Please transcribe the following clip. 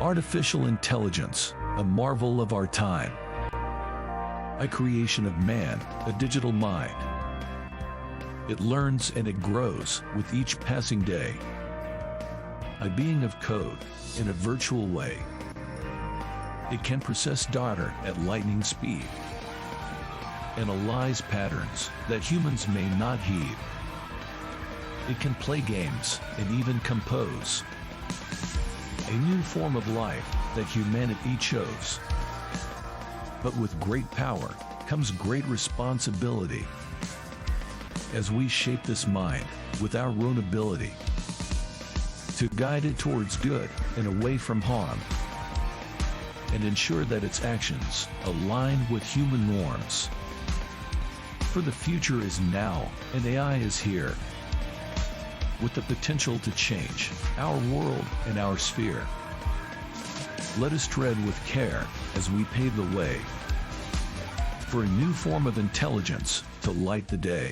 Artificial intelligence, a marvel of our time. A creation of man, a digital mind. It learns and it grows with each passing day. A being of code in a virtual way. It can process data at lightning speed, analyze patterns that humans may not heed. It can play games and even compose. A new form of life that humanity chose. But with great power comes great responsibility. As we shape this mind with our own ability to guide it towards good and away from harm, and ensure that its actions align with human norms. For the future is now, and AI is here, with the potential to change our world and our sphere. Let us tread with care as we pave the way for a new form of intelligence to light the day.